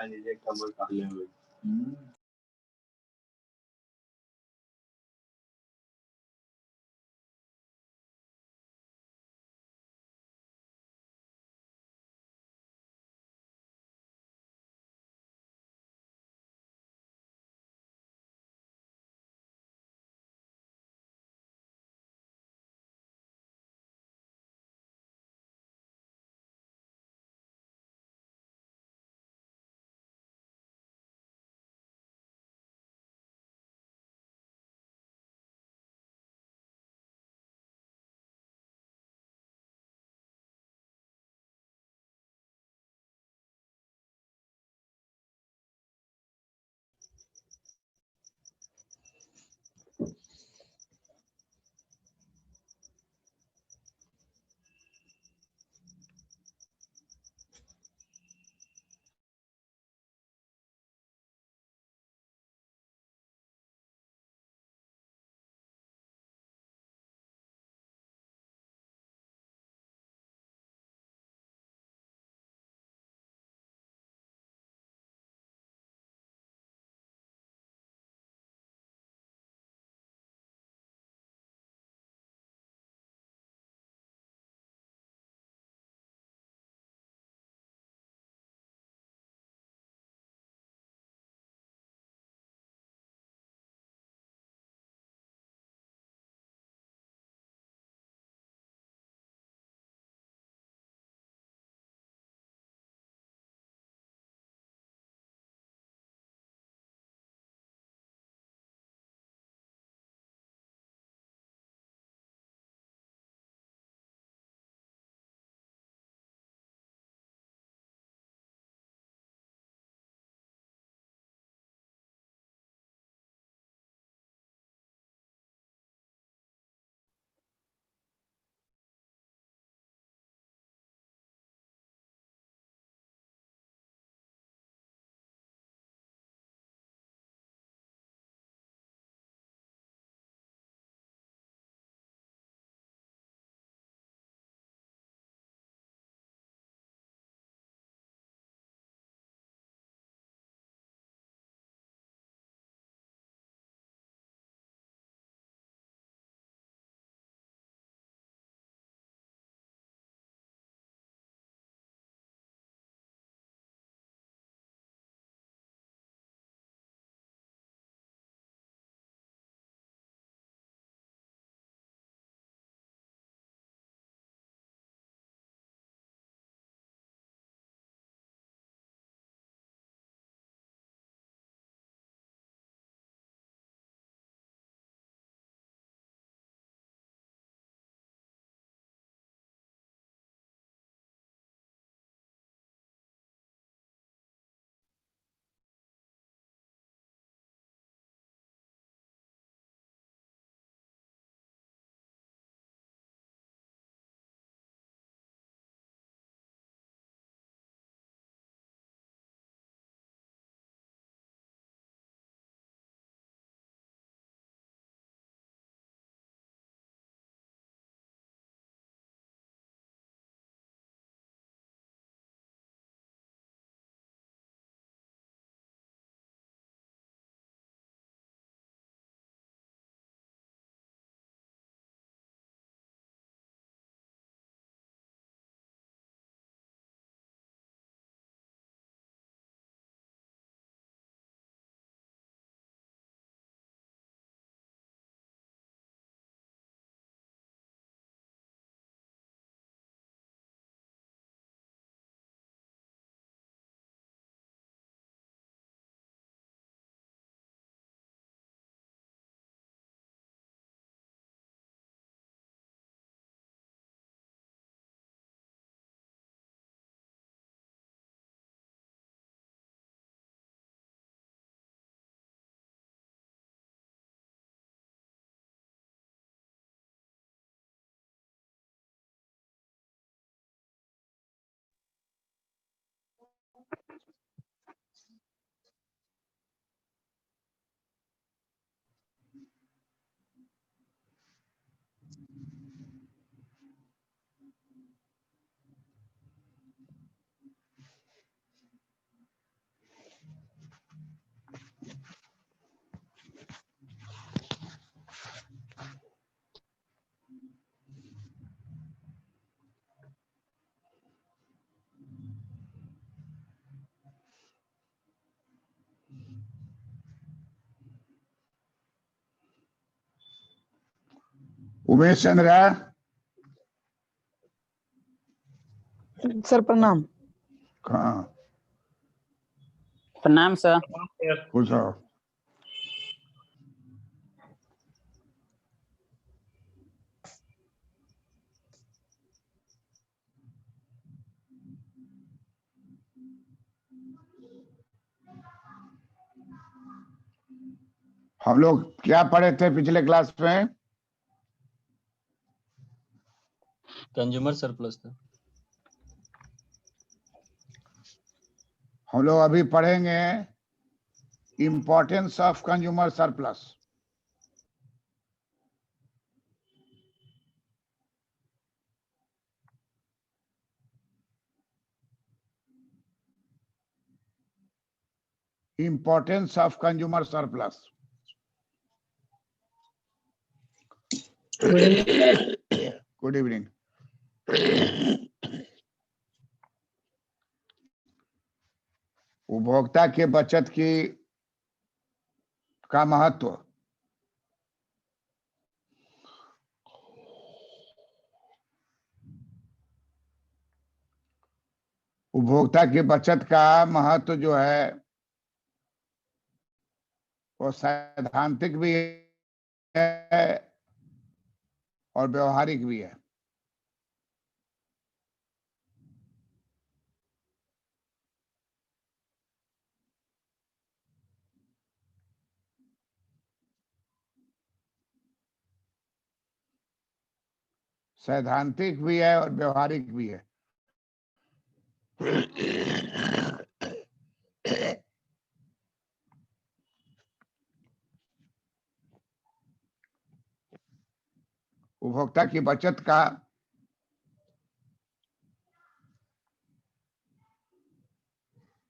लीजिए कमर काले हुए। हुँ। उमेश चंद्र सर प्रणाम। कहाँ प्रणाम सर। पूछो। हम लोग क्या पढ़े थे पिछले क्लास में? कंज्यूमर सरप्लस था। हम लोग अभी पढ़ेंगे importance of consumer surplus. Importance of consumer surplus. Good evening. उपभोक्ता के बचत का महत्व। उपभोक्ता की बचत का महत्व जो है वो सैद्धांतिक भी है और व्यवहारिक भी है। सैद्धांतिक भी है और व्यवहारिक भी है। उपभोक्ता की बचत का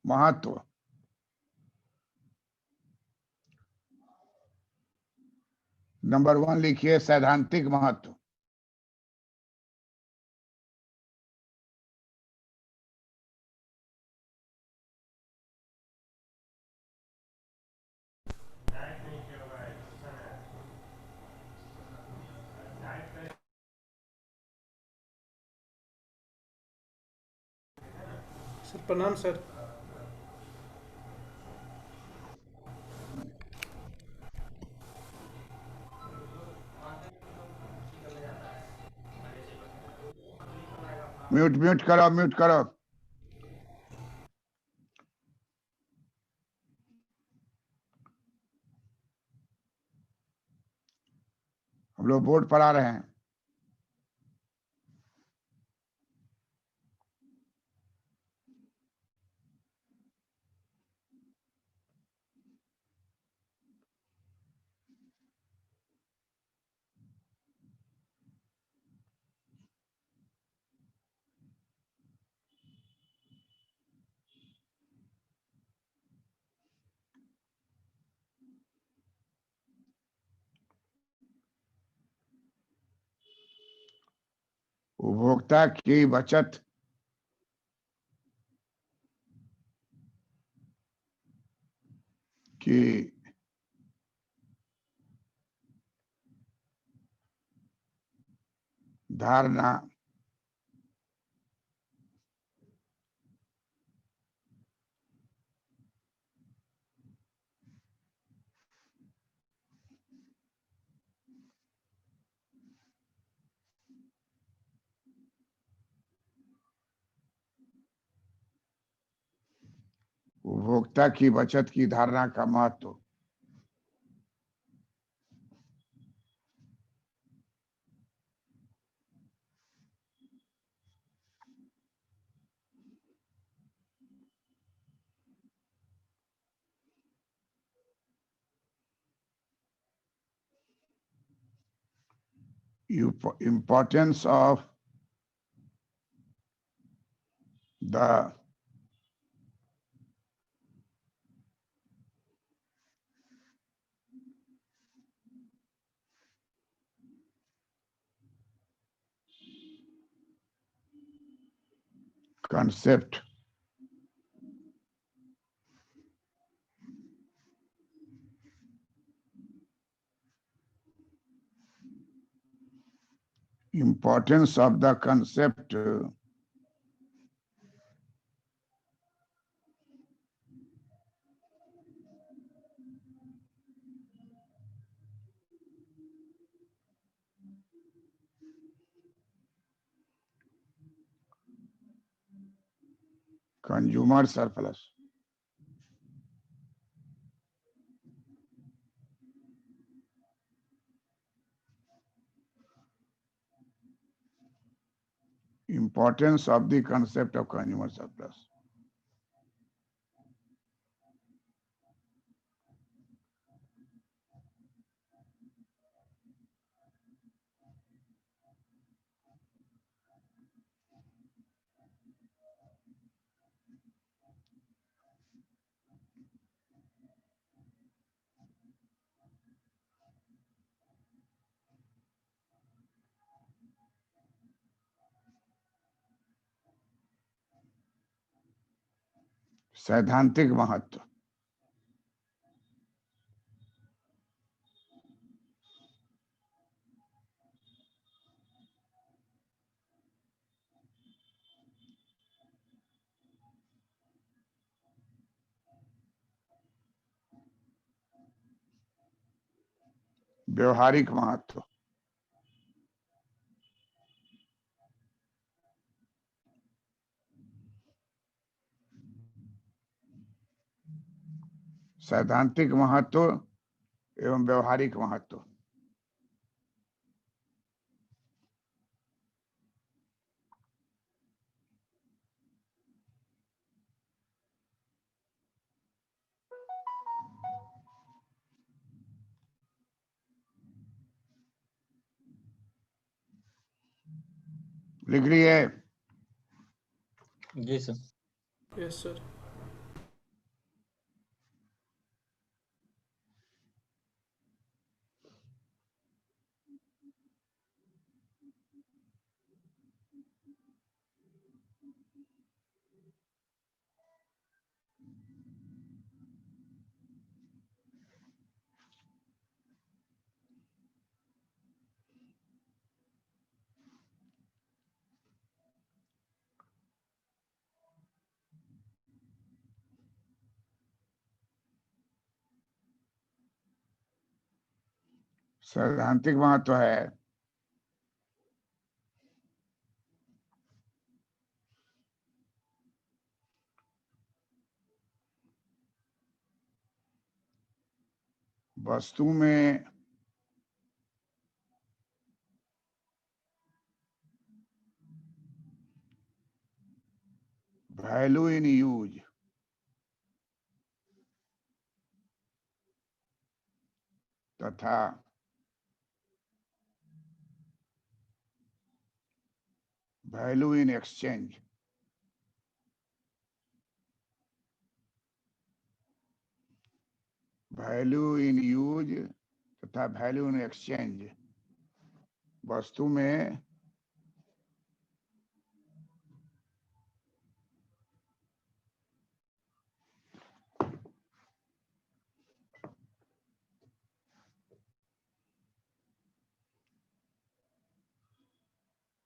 महत्व। नंबर 1 लिखिए, सैद्धांतिक महत्व। सर प्रणाम सर। म्यूट करो, म्यूट करो। हम लोग बोर्ड पढ़ा रहे हैं। उपभोक्ता की बचत की धारणा उपभोक्ता की बचत की धारणा का महत्व। Importance of the concept Importance of the concept consumer surplus. Importance of the concept of consumer surplus. सैद्धांतिक महत्व। व्यवहारिक महत्व। सैद्धांतिक महत्व एवं व्यवहारिक महत्व। लिख लिए? जी सर। Yes sir. सैद्धांतिक महत्व है वस्तु में वैल्यू इन यूज तथा value in exchange. Value in use तथा वैल्यू इन एक्सचेंज वस्तु में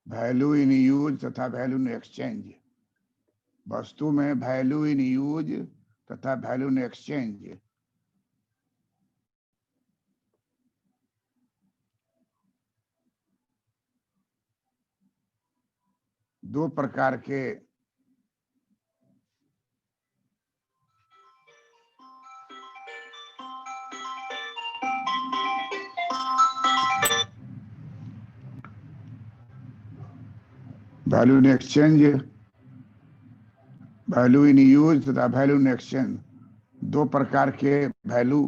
वैल्यू इन यूज तथा वैल्यू इन एक्सचेंज वस्तु में वैल्यू इन यूज तथा वैल्यू इन एक्सचेंज दो प्रकार के value in exchange value in use तथा वैल्यू इन एक्सचेंज दो प्रकार के वैल्यू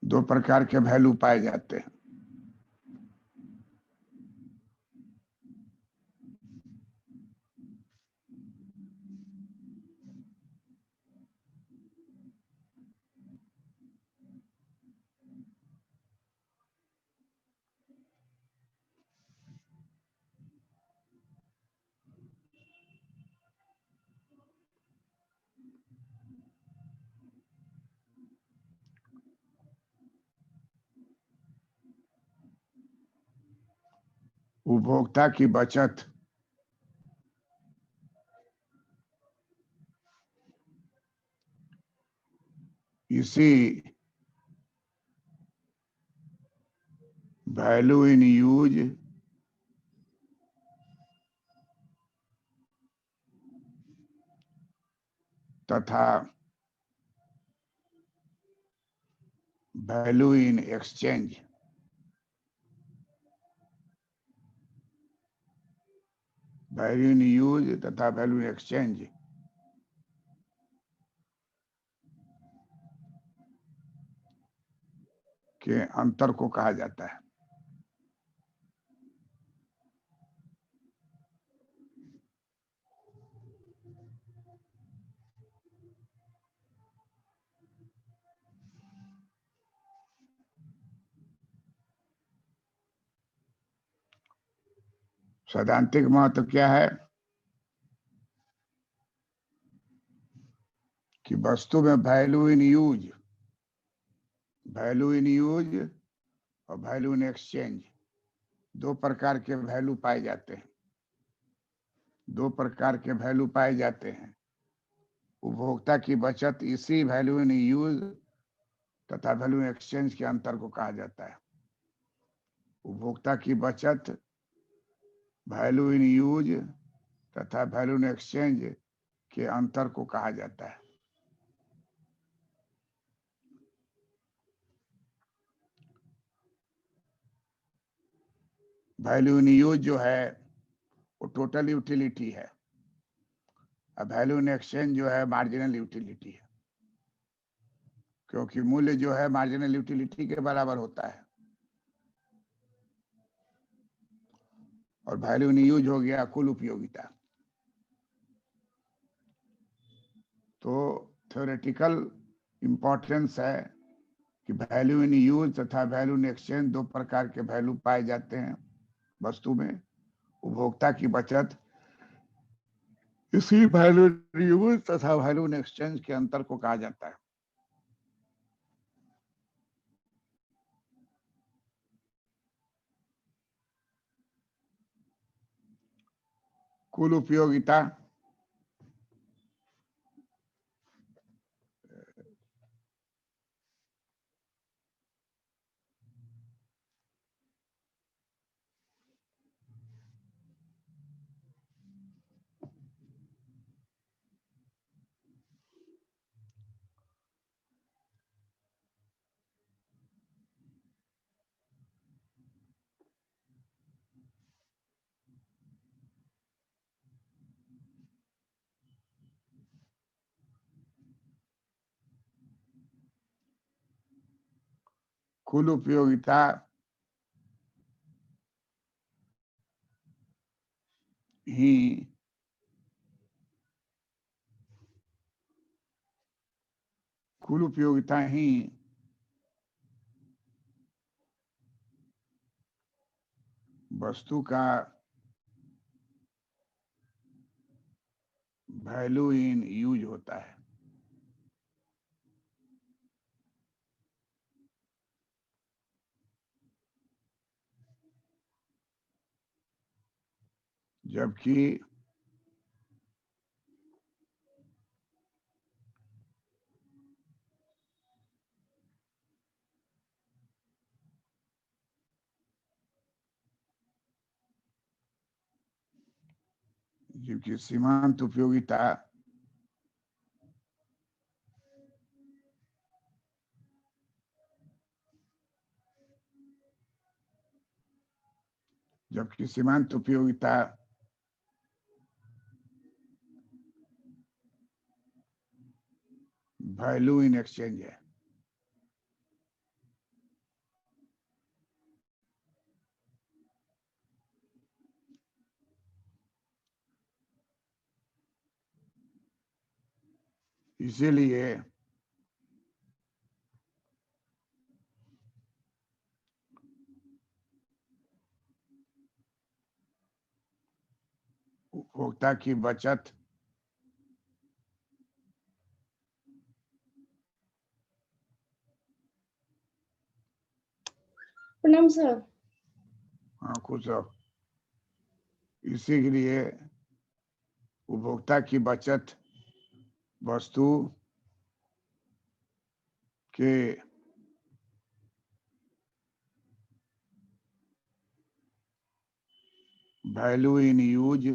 दो प्रकार के वैल्यू पाए जाते हैं। उपभोक्ता की बचत इसी वैल्यू इन यूज तथा value in exchange value in use तथा वैल्यू इन एक्सचेंज के अंतर को कहा जाता है। सैद्धांतिक महत्व क्या है कि वस्तु में वैल्यू इन यूज और वैल्यू इन एक्सचेंज दो प्रकार के वैल्यू पाए जाते हैं। उपभोक्ता की बचत इसी वैल्यू इन यूज तथा वैल्यू इन एक्सचेंज के अंतर को कहा जाता है। उपभोक्ता की बचत वैल्यू इन यूज तथा वैल्यू इन एक्सचेंज के अंतर को कहा जाता है। वैल्यू इन यूज जो है वो टोटल यूटिलिटी है, और वैल्यू इन एक्सचेंज जो है मार्जिनल यूटिलिटी है, क्योंकि मूल्य जो है मार्जिनल यूटिलिटी के बराबर होता है। और वैल्यू इन यूज हो गया कुल उपयोगिता। तो थ्योरेटिकल इंपॉर्टेंस है कि वैल्यू इन यूज तथा वैल्यू इन एक्सचेंज दो प्रकार के वैल्यू पाए जाते हैं वस्तु में। उपभोक्ता की बचत इसी वैल्यू इन यूज तथा वैल्यू इन एक्सचेंज के अंतर को कहा जाता है। कुल उपयोगिता कुल उपयोगिता ही कुल उपयोगिता ही वस्तु का वैल्यू इन यूज होता है। जबकि सीमांत उपयोगिता वैल्यू इन एक्सचेंज है। इसीलिए उपभोक्ता की बचत प्रणाम सर। हाँ खुश रहो। इसी के लिए उपभोक्ता की बचत वस्तु के वैल्यू इन यूज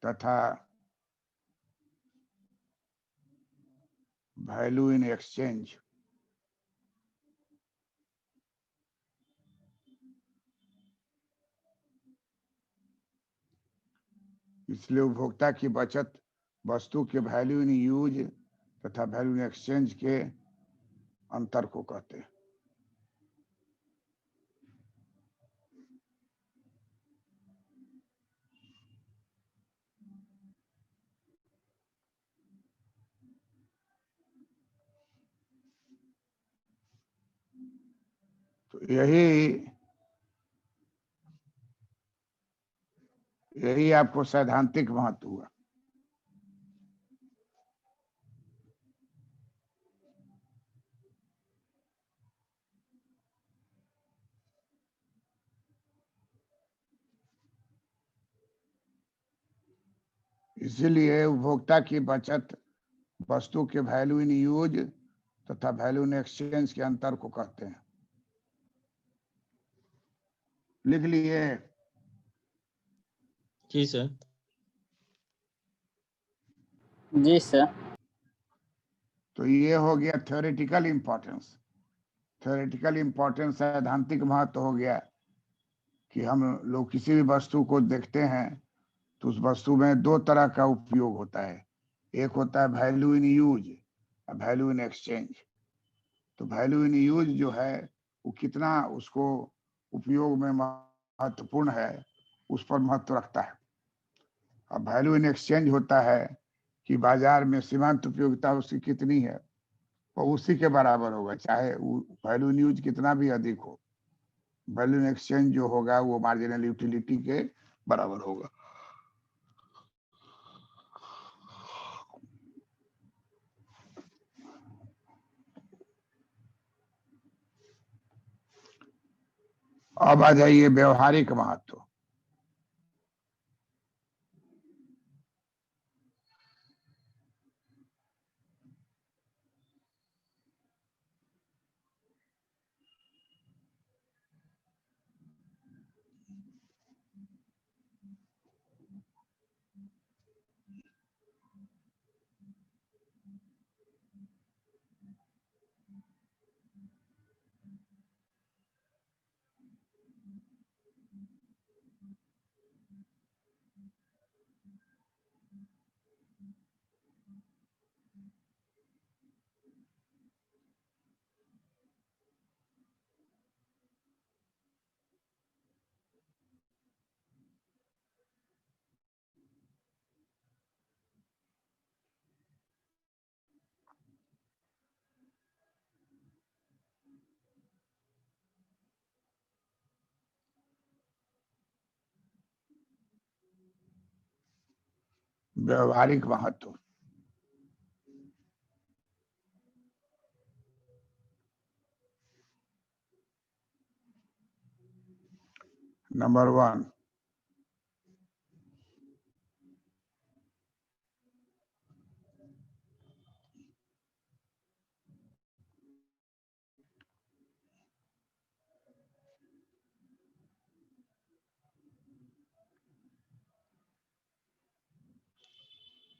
तथा वैल्यू इन एक्सचेंज इसलिए उपभोक्ता की बचत वस्तु के वैल्यू इन यूज तथा वैल्यू इन एक्सचेंज के अंतर को कहते हैं। तो यही आपको सैद्धांतिक महत्व हुआ। इसीलिए उपभोक्ता की बचत वस्तु के वैल्यू इन यूज तथा वैल्यू इन एक्सचेंज के अंतर को कहते हैं। लिख लिए? जी सर। जी सर। तो ये हो गया थ्योरेटिकल इंपॉर्टेंस। थ्योरेटिकल इंपॉर्टेंस सैद्धांतिक महत्व हो गया कि हम लोग किसी भी वस्तु को देखते हैं तो उस वस्तु में दो तरह का उपयोग होता है। एक होता है वैल्यू इन यूज और वैल्यू इन एक्सचेंज। तो वैल्यू इन यूज जो है वो कितना उसको उपयोग में महत्वपूर्ण है उस पर महत्व रखता है। अब वैल्यू इन एक्सचेंज होता है कि बाजार में सीमांत उपयोगिता उसकी कितनी है और उसी के बराबर होगा, चाहे वैल्यू इन यूज कितना भी अधिक हो। वैल्यू इन एक्सचेंज जो होगा वो मार्जिनल यूटिलिटी के बराबर होगा। अब आ जाइए व्यवहारिक महत्व। व्यवहारिक महत्व नंबर 1,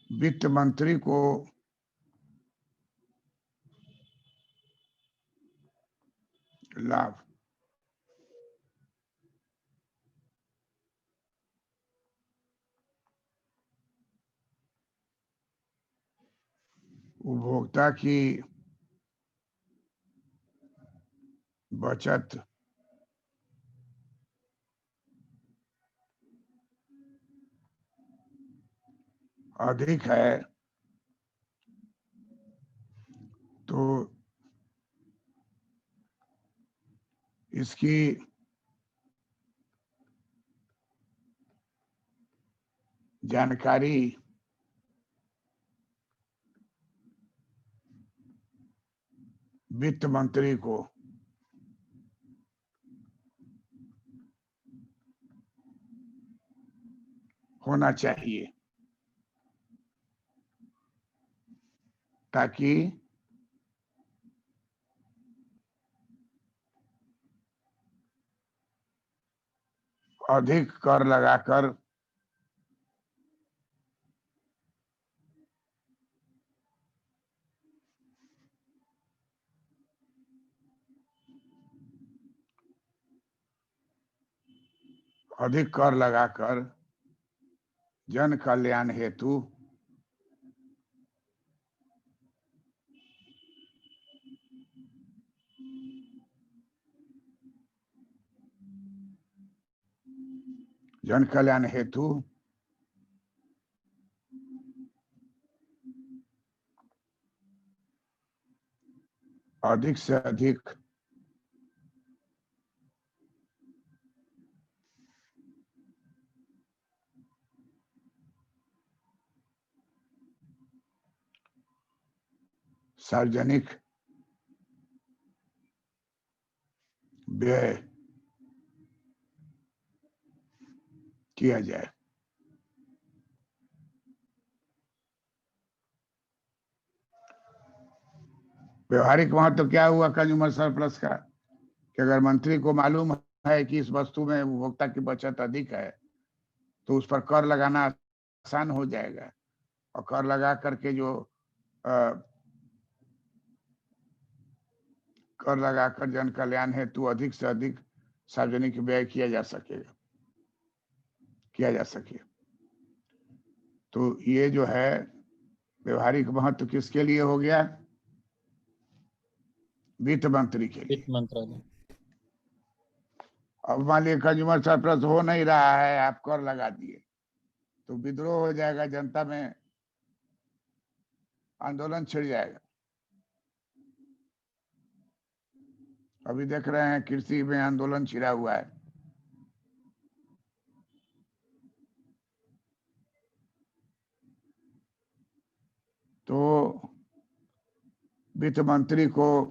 वित्त मंत्री को लाभ। उपभोक्ता की बचत अधिक है तो इसकी जानकारी वित्त मंत्री को होना चाहिए ताकि अधिक कर लगाकर जन कल्याण हेतु अधिक से अधिक सार्वजनिक व्यय किया जाए। व्यवहारिक महत्व क्या हुआ कंज्यूमर सरप्लस का कि अगर मंत्री को मालूम है कि इस वस्तु में उपभोक्ता की बचत अधिक है तो उस पर कर लगाना आसान हो जाएगा और कर लगा करके कर लगाकर जन कल्याण हेतु अधिक से अधिक सार्वजनिक व्यय किया जा सके। तो ये जो है व्यवहारिक महत्व किसके लिए हो गया? वित्त मंत्री के लिए। वित्त मंत्रालय। अब मान लीजिए कंज्यूमर सरप्लस हो नहीं रहा है, आप कर लगा दिए तो विद्रोह हो जाएगा, जनता में आंदोलन छिड़ जाएगा। अभी देख रहे हैं कृषि में आंदोलन छिड़ा हुआ है। तो वित्त मंत्री को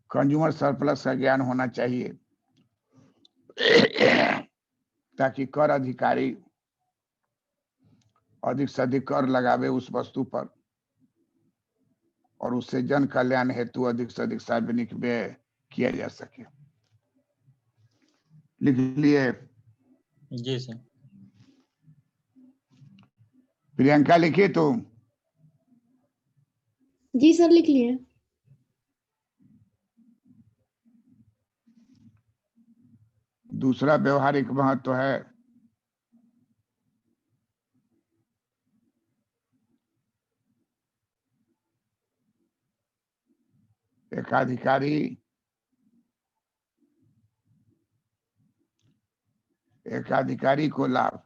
कंज्यूमर सरप्लस का ज्ञान होना चाहिए ताकि कर अधिकारी अधिक से अधिक कर लगावे उस वस्तु पर और उससे जन कल्याण हेतु अधिक से अधिक सार्वजनिक व्यय किया जा सके। लिख लिए? जी सर। प्रियंका लिखी तुम? जी सर लिख लिए। दूसरा व्यवहारिक महत्व है एकाधिकारी को लाभ।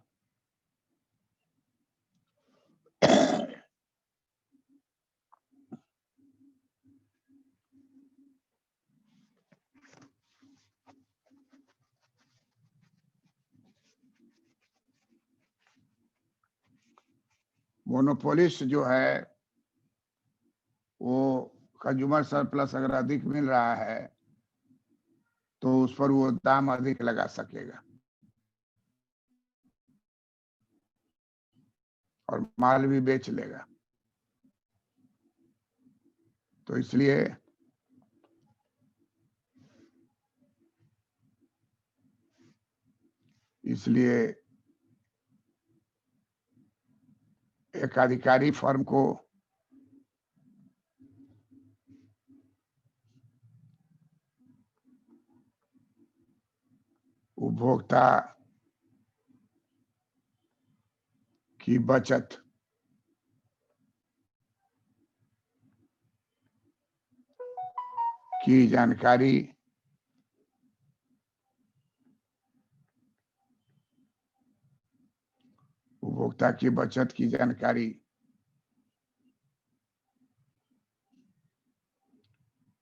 मोनोपोलिस्ट जो है वो कंज्यूमर सरप्लस अगर अधिक मिल रहा है तो उस पर वो दाम अधिक लगा सकेगा और माल भी बेच लेगा। तो इसलिए एकाधिकारी फर्म को उपभोक्ता की बचत की जानकारी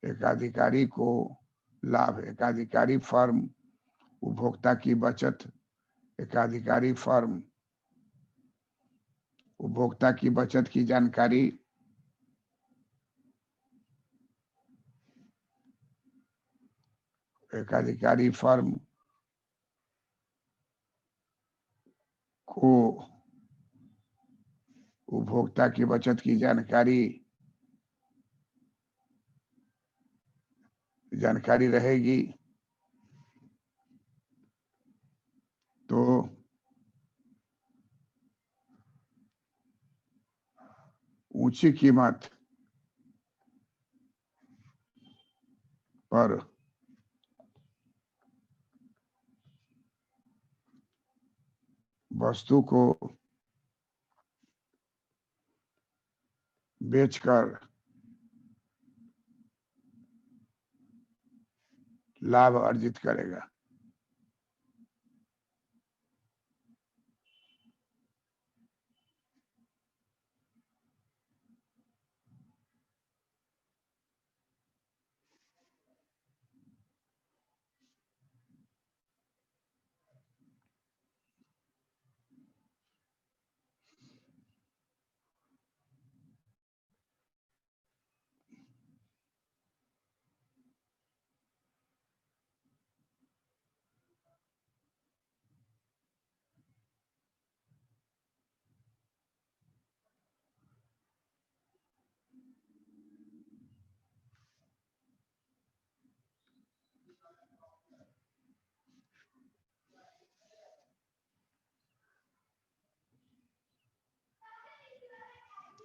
एकाधिकारी को लाभ। एकाधिकारी फर्म उपभोक्ता की बचत, एकाधिकारी फर्म उपभोक्ता की बचत की जानकारी एकाधिकारी फर्म को उपभोक्ता की बचत की जानकारी रहेगी तो ऊंची कीमत पर वस्तु को बेचकर लाभ अर्जित करेगा।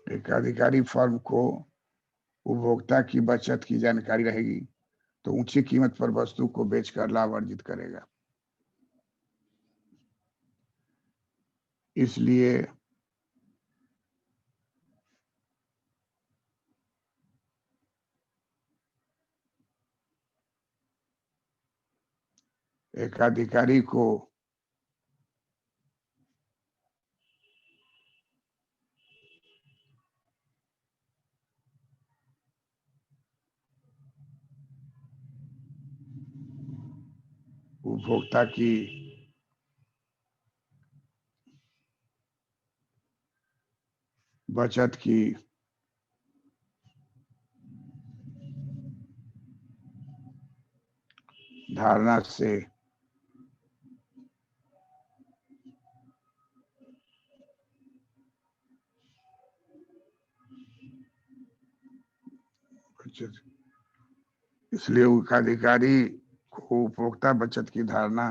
एक अधिकारी फर्म को उपभोक्ता की बचत की जानकारी रहेगी तो ऊंची कीमत पर वस्तु को बेचकर लाभ अर्जित करेगा। इसलिए एक अधिकारी को उपभोक्ता की बचत की धारणा से इसलिए उनका अधिकारी को उपभोक्ता बचत की धारणा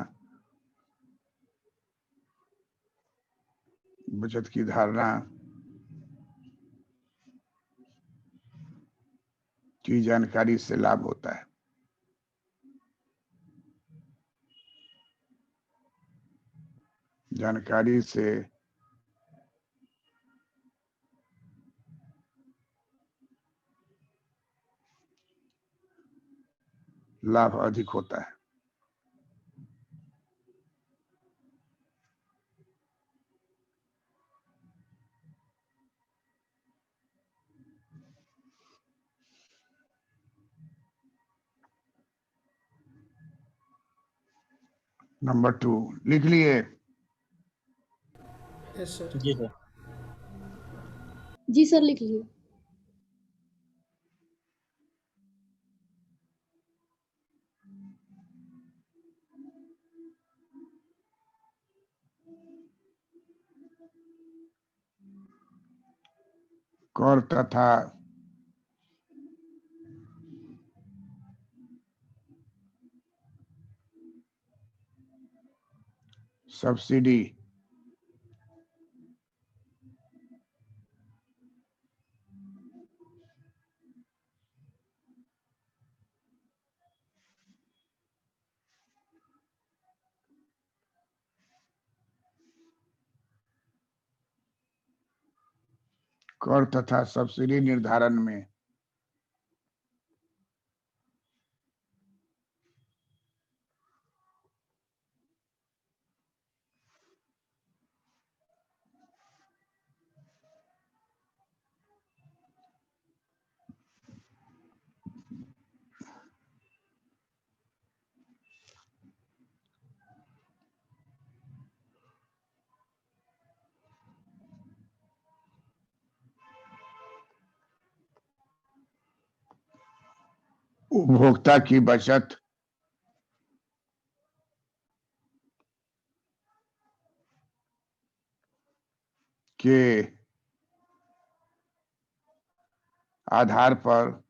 की जानकारी से लाभ होता है। जानकारी से लाभ अधिक होता है। नंबर 2 लिख लिए? Yes sir. जी सर। जी सर, लिख लिए। कर तथा सब्सिडी निर्धारण में उपभोक्ता की बचत के आधार पर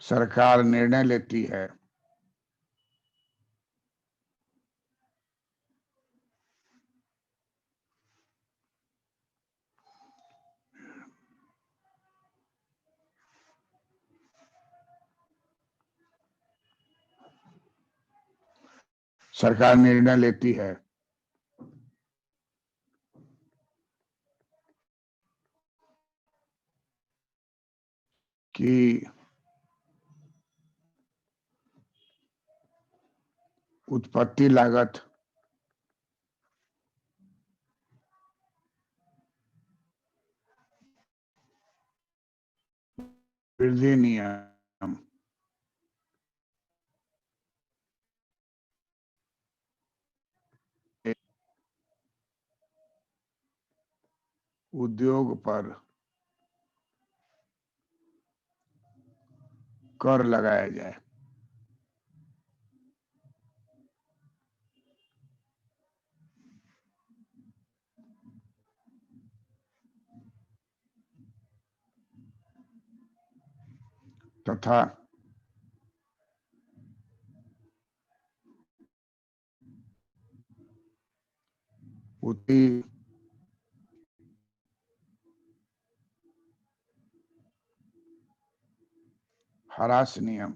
सरकार निर्णय लेती है सरकार निर्णय लेती है कि उत्पत्ति लागत वृद्धि नियम उद्योग पर कर लगाया जाए। तथा उसी हरास नियम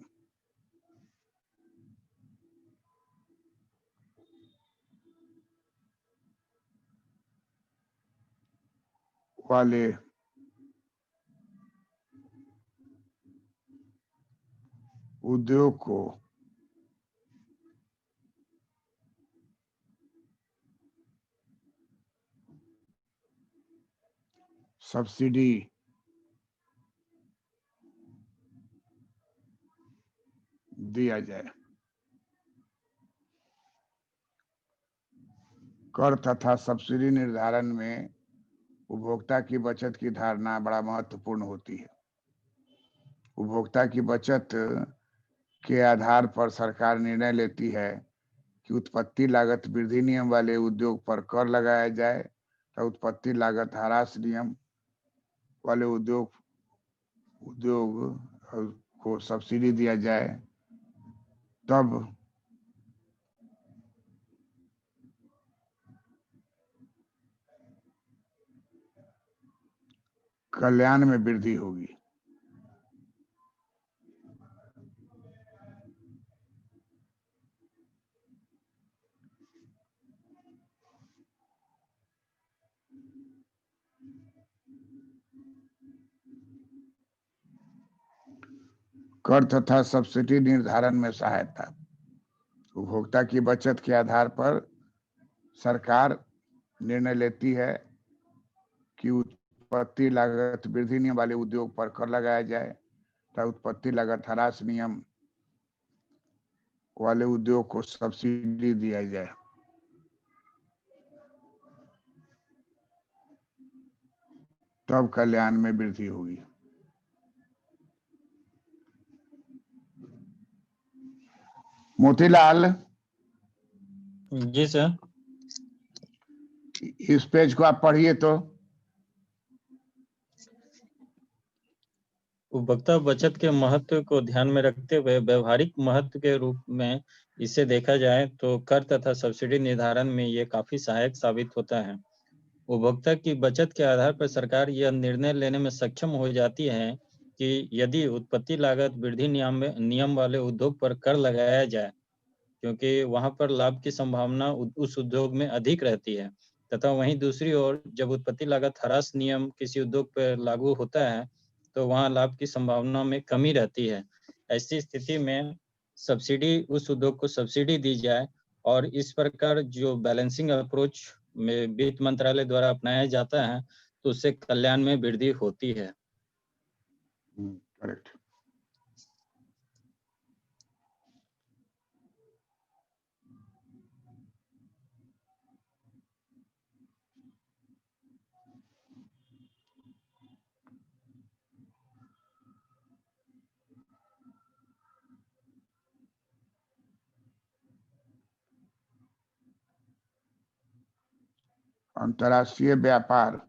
वाले उद्योग को सब्सिडी दिया जाए। कर तथा सब्सिडी निर्धारण में उपभोक्ता की बचत की धारणा बड़ा महत्वपूर्ण होती है। उपभोक्ता की बचत के आधार पर सरकार निर्णय लेती है कि उत्पत्ति लागत वृद्धि नियम वाले उद्योग पर कर लगाया जाए तो उत्पत्ति लागत ह्रास नियम वाले उद्योग को सब्सिडी दिया जाए। तब कल्याण में वृद्धि होगी। कर तथा सब्सिडी निर्धारण में सहायता। उपभोक्ता की बचत के आधार पर सरकार निर्णय लेती है कि उत्पत्ति लागत वृद्धि नियम वाले उद्योग पर कर लगाया जाए तथा उत्पत्ति लागत ह्रास नियम वाले उद्योग को सब्सिडी दिया जाए। तब कल्याण में वृद्धि होगी। मोतीलाल, जी सर। इस पेज को आप पढ़िए तो। उपभोक्ता बचत के महत्व को ध्यान में रखते हुए व्यवहारिक महत्व के रूप में इसे देखा जाए तो कर तथा सब्सिडी निर्धारण में ये काफी सहायक साबित होता है। उपभोक्ता की बचत के आधार पर सरकार यह निर्णय लेने में सक्षम हो जाती है कि यदि उत्पत्ति लागत वृद्धि नियम वाले उद्योग पर कर लगाया जाए, क्योंकि वहां पर लाभ की संभावना उस उद्योग में अधिक रहती है, तथा वहीं दूसरी ओर जब उत्पत्ति लागत ह्रास नियम किसी उद्योग पर लागू होता है तो वहां लाभ की संभावना में कमी रहती है। ऐसी स्थिति में सब्सिडी उस उद्योग को सब्सिडी दी जाए और इस प्रकार जो बैलेंसिंग अप्रोच में वित्त मंत्रालय द्वारा अपनाया जाता है तो उससे कल्याण में वृद्धि होती है। करेक्ट। अंतर्राष्ट्रीय व्यापार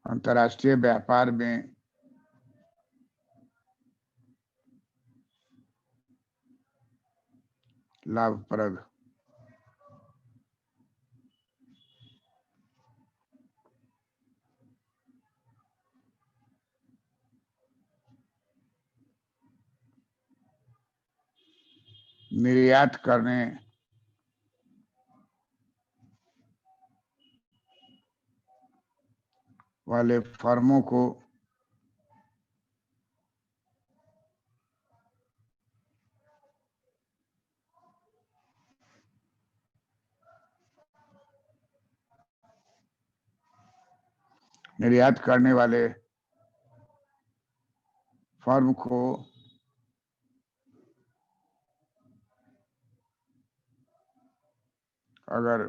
अंतर्राष्ट्रीय व्यापार में लाभप्रद निर्यात करने वाले फर्मों को निर्यात करने वाले फर्म को अगर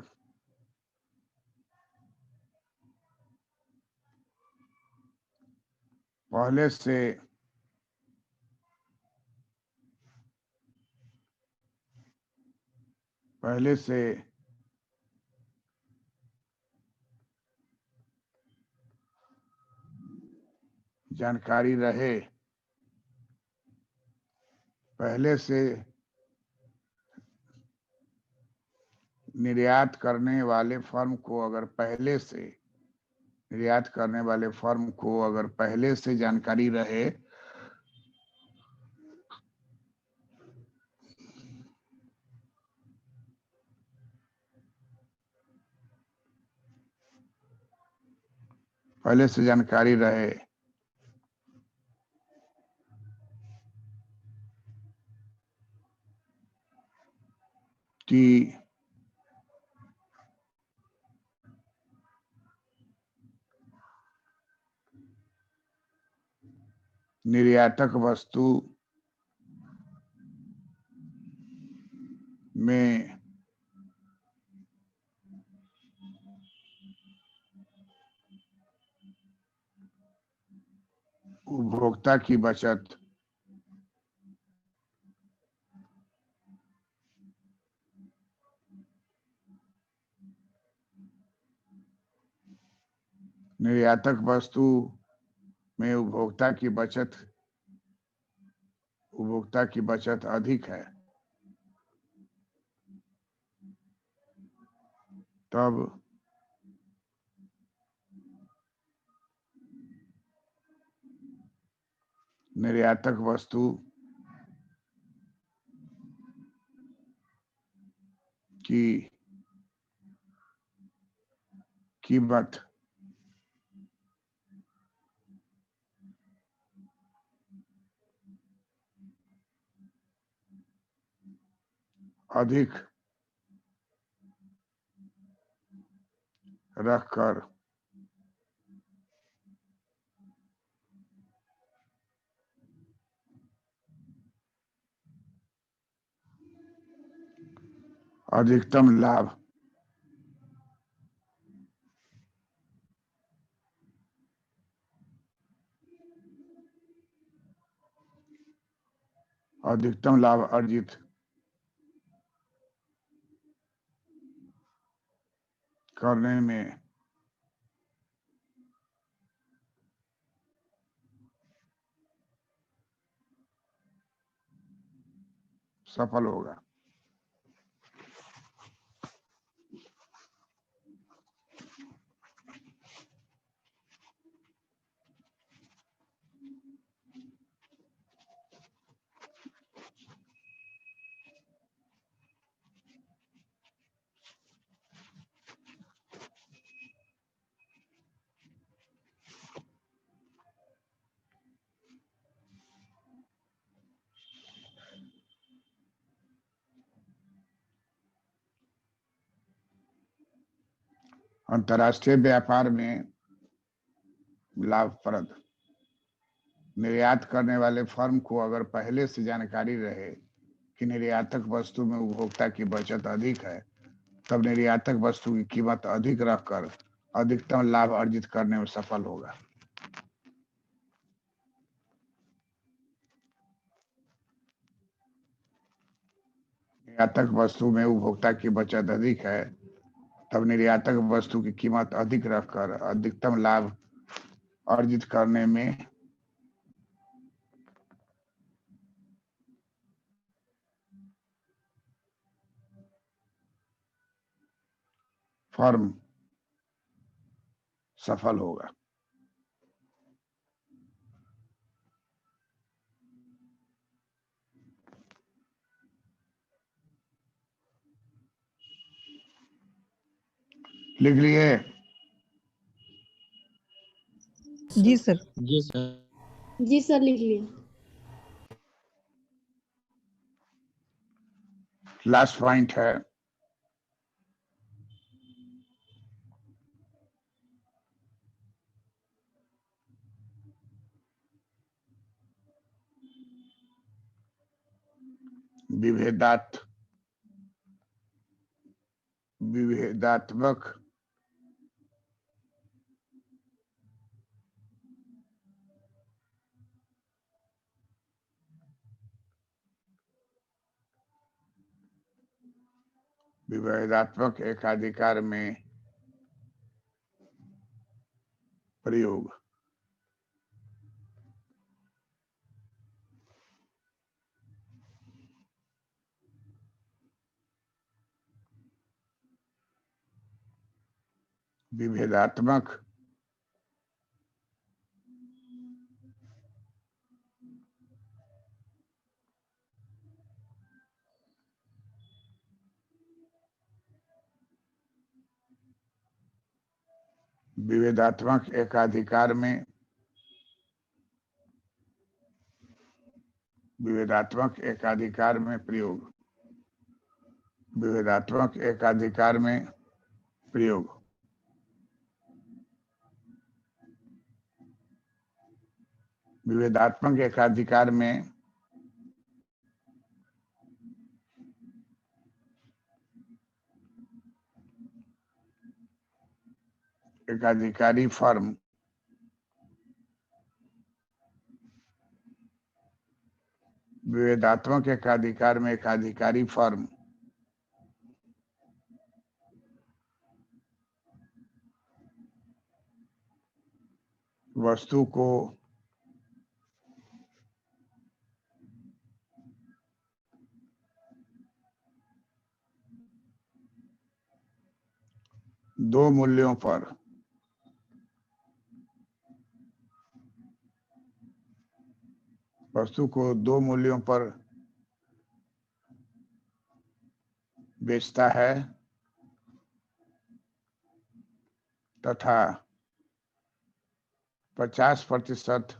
पहले से जानकारी रहे, पहले से निर्यात करने वाले फर्म को अगर पहले से निर्यात करने वाले फर्म को अगर पहले से जानकारी रहे कि निर्यातक वस्तु में उपभोक्ता की बचत निर्यातक वस्तु में उपभोक्ता की बचत अधिक है, तब निर्यातक वस्तु की कीमत अधिक रखकर अधिकतम लाभ अर्जित करने में सफल होगा। अंतर्राष्ट्रीय व्यापार में लाभप्रद निर्यात करने वाले फर्म को अगर पहले से जानकारी रहे कि निर्यातक वस्तु में उपभोक्ता की बचत अधिक है, तब निर्यातक वस्तु की कीमत अधिक रखकर अधिकतम लाभ अर्जित करने में सफल होगा। निर्यातक वस्तु में उपभोक्ता की बचत अधिक है, तब निर्यातक वस्तु की कीमत अधिक रखकर अधिकतम लाभ अर्जित करने में फर्म सफल होगा। लिख लिए? जी सर। जी सर। जी सर, लिख लिया। लास्ट पॉइंट है विभेदात्मक विभेदात्मक एकाधिकार में प्रयोग। विभेदात्मक विभेदात्मक एकाधिकार में विभेदात्मक एकाधिकार में प्रयोग। विभेदात्मक एकाधिकार में प्रयोग। विभेदात्मक एकाधिकार में एकाधिकारी फर्म विभेदात्मक एकाधिकार में एकाधिकारी फर्म वस्तु को दो मूल्यों पर बेचता है तथा 50%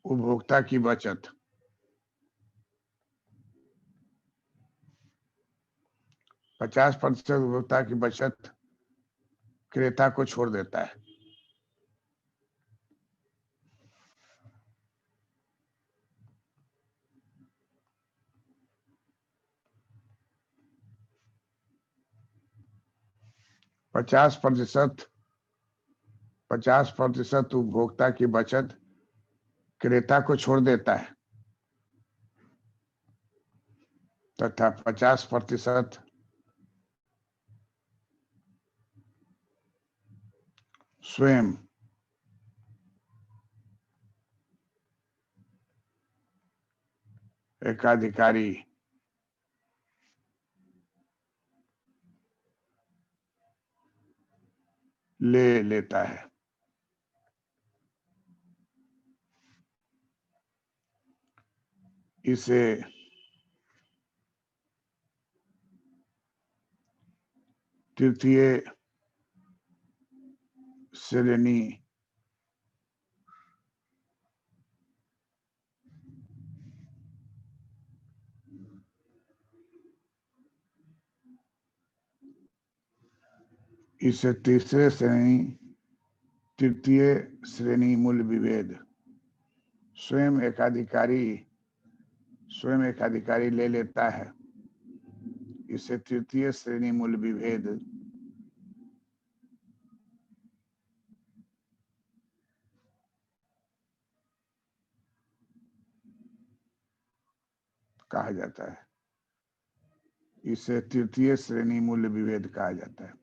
उपभोक्ता की बचत 50% उपभोक्ता की बचत क्रेता को छोड़ देता है। पचास प्रतिशत उपभोक्ता की बचत क्रेता को छोड़ देता है तथा 50% स्वयं एकाधिकारी ले लेता है। इसे तृतीय श्रेणी इसे तृतीय श्रेणी मूल्य विभेद स्वयं एकाधिकारी ले लेता है। इसे तृतीय श्रेणी मूल्य विभेद कहा जाता है। इसे तृतीय श्रेणी मूल्य विभेद कहा जाता है।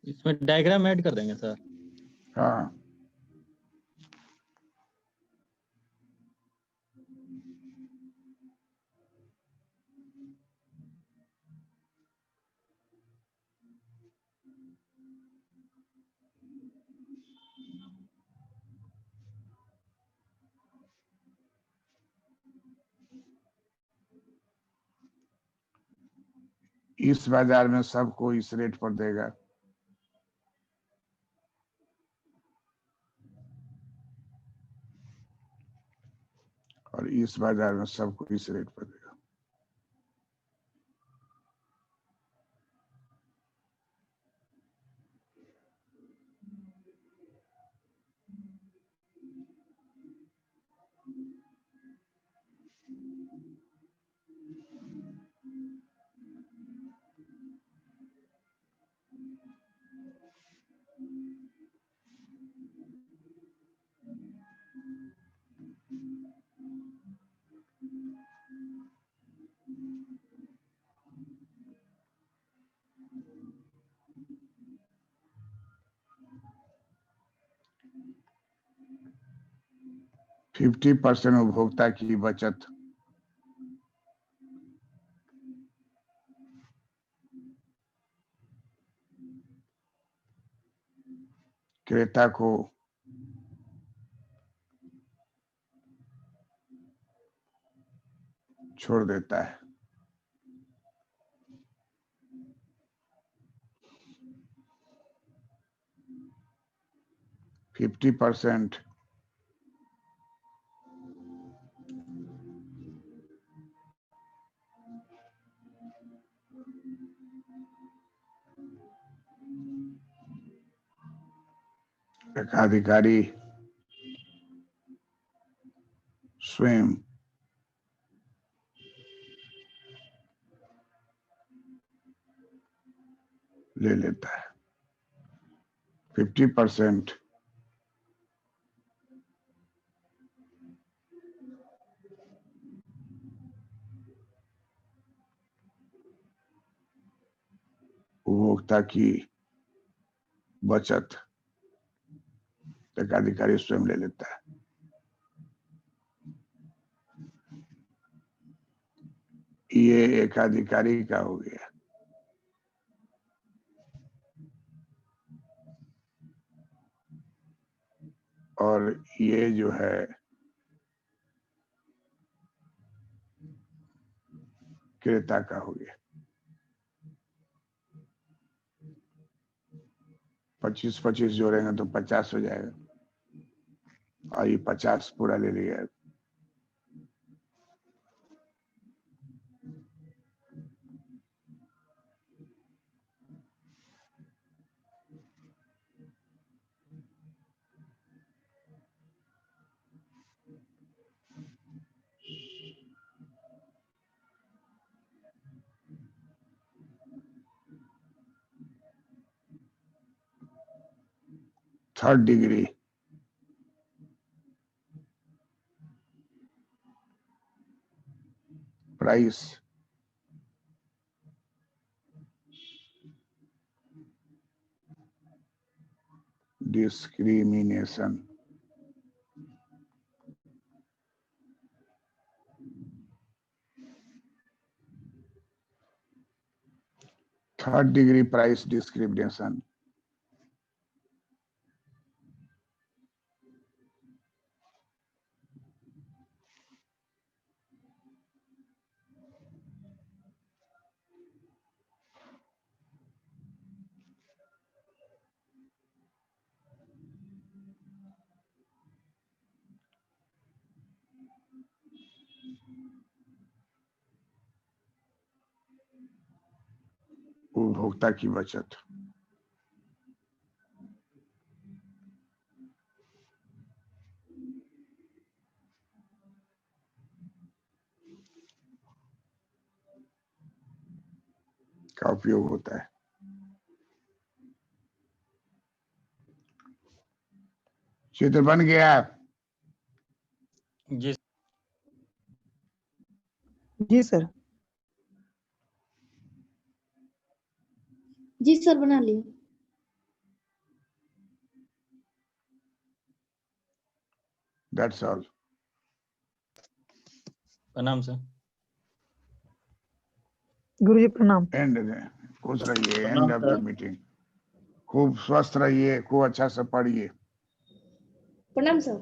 इसमें डायग्राम ऐड कर देंगे सर। हाँ, इस बाजार में सबको इस रेट पर देगा, और इस बाजार में सबको इस रेट पर देगा। फिफ्टी % उपभोक्ता की बचत क्रेता को छोड़ देता है। फिफ्टी % एकाधिकारी स्वयं ले लेता है। 50% उपभोक्ता की बचत एकाधिकारी स्वयं ले लेता है। ये एकाधिकारी का हो गया। और ये जो है क्रेता का हो गया। 25-25 जोड़ेंगे तो 50 हो जाएगा, और ये 50 पूरा ले लिया। Third degree price discrimination. Third degree price discrimination उपभोक्ता की बचत। का उपयोग होता है। चित्र बन गया। जी जी सर। जी सर बना लिया। That's all. प्रणाम सर। गुरुजी प्रणाम। एंड खुश रहिए। एंड प्रणाम ऑफ सर। The meeting. खूब स्वस्थ रहिए, खूब अच्छा से पढ़िए। प्रणाम सर।